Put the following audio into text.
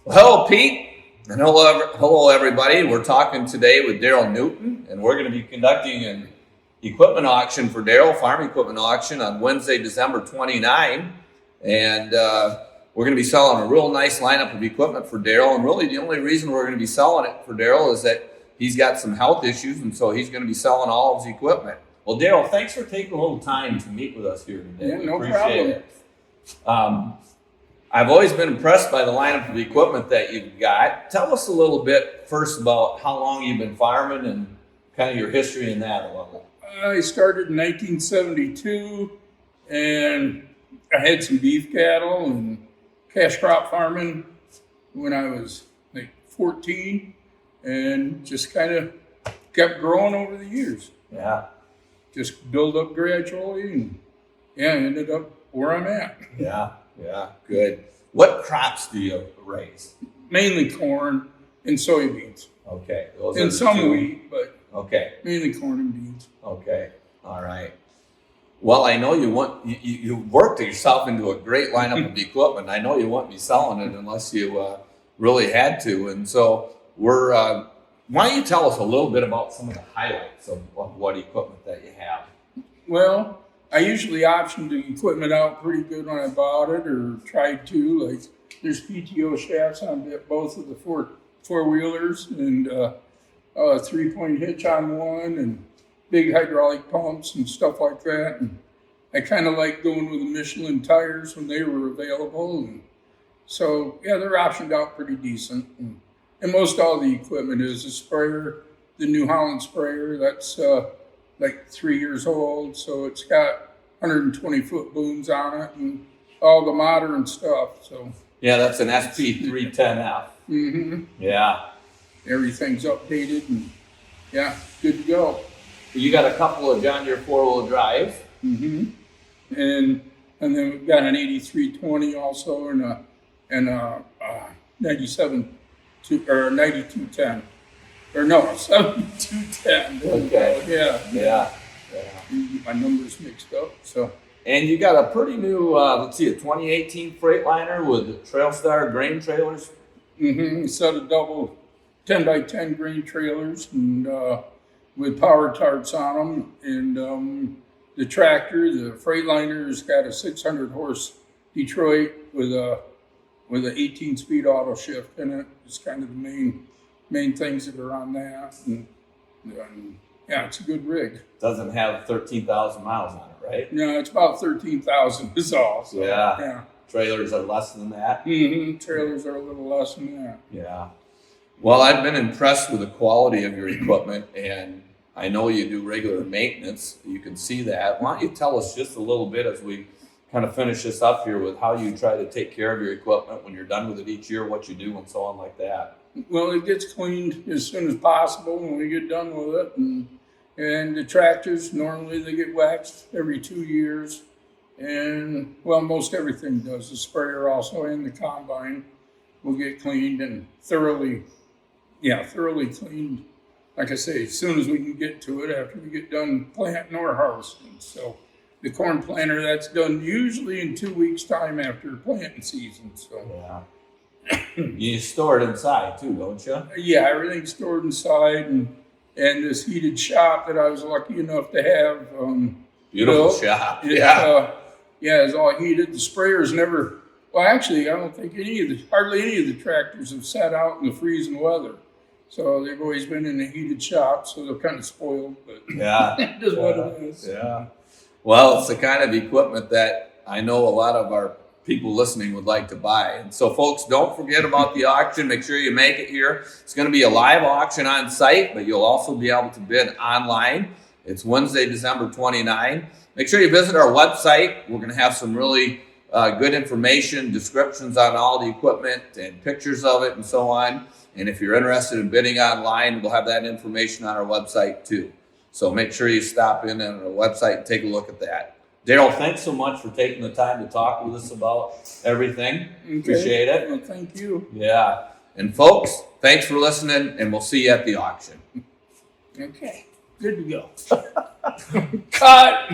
Well, hello, Pete, and hello, everybody. We're talking today with Darrell Newton, and we're going to be conducting an equipment auction for Darrell, farm equipment auction on Wednesday, December 29. And we're going to be selling a real nice lineup of equipment for Darrell. And really, the only reason we're going to be selling it for Darrell is that he's got some health issues, and so he's going to be selling all of his equipment. Well, Darrell, thanks for taking a little time to meet with us here today. Yeah, We no appreciate problem. it. I've always been impressed by the lineup of equipment that you've got. Tell us a little bit first about how long you've been farming and kind of your history in that a little. I started in 1972, and I had some beef cattle and cash crop farming when I was like 14, and just kind of kept growing over the years. Yeah. Just build up gradually, and ended up where I'm at. Yeah, good. What crops do you raise? Mainly corn and soybeans, Okay. Those are and the some two. wheat, but Okay. mainly corn and beans. Okay. All right. Well, I know you worked yourself into a great lineup of equipment. I know you wouldn't be selling it unless you really had to. And so why don't you tell us a little bit about some of the highlights of what equipment that you have? Well, I usually optioned the equipment out pretty good when I bought it or tried to. Like, there's PTO shafts on both of the four-wheelers, and a 3-point hitch on one, and big hydraulic pumps and stuff like that. And I kind of like going with the Michelin tires when they were available. And so, yeah, they're optioned out pretty decent. And most all the equipment is a sprayer, the New Holland sprayer. That's like 3 years old, so it's got 120-foot booms on it and all the modern stuff. So Yeah, that's an SP310F. Yeah. everything's updated and good to go. You got a couple of John Deere 4-wheel drives. And then we've got an 8320 also and a 9210. Or no, 7210. Okay. Yeah. Yeah. My numbers mixed up. So. And you got a pretty new, a 2018 Freightliner with Trailstar grain trailers. A set of double 10x10 grain trailers and with power tarps on them. And the tractor, the Freightliner, got a 600 horse Detroit with an 18-speed auto shift in it. It's kind of the main things that are on that. And it's a good rig. Doesn't have 13,000 miles on it, right? No, it's about 13,000 is all. So, Yeah. Trailers are less than that. Trailers are a little less than that. Yeah. Well, I've been impressed with the quality of your equipment, and I know you do regular maintenance. You can see that. Why don't you tell us just a little bit as we kind of finish this up here with how you try to take care of your equipment when you're done with it each year, what you do, and so on like that. Well, it gets cleaned as soon as possible when we get done with it, and the tractors, normally they get waxed every 2 years, and well, most everything does. The sprayer also and the combine will get cleaned and thoroughly cleaned. Like I say, as soon as we can get to it after we get done planting or harvesting. So the corn planter, that's done usually in 2 weeks' time after planting season. So Yeah. You store it inside too, don't you? yeah, everything's stored inside, and this heated shop that I was lucky enough to have. Beautiful built, shop. It's all heated. The sprayers never. Well, actually, I don't think hardly any of the tractors have sat out in the freezing weather. So they've always been in a heated shop, so they're kind of spoiled. But Yeah. it is what it is. Yeah. Well, it's the kind of equipment that I know a lot of our people listening would like to buy. And so, folks, don't forget about the auction. Make sure you make it here. It's going to be a live auction on site, but you'll also be able to bid online. It's Wednesday, December 29. Make sure you visit our website. We're going to have some really good information, descriptions on all the equipment and pictures of it and so on. And if you're interested in bidding online, we'll have that information on our website too. So make sure you stop in on our website and take a look at that. Darrell, thanks so much for taking the time to talk with us about everything. Okay. Appreciate it. Well, thank you. Yeah. And folks, thanks for listening, and we'll see you at the auction. Okay. Good to go. Cut.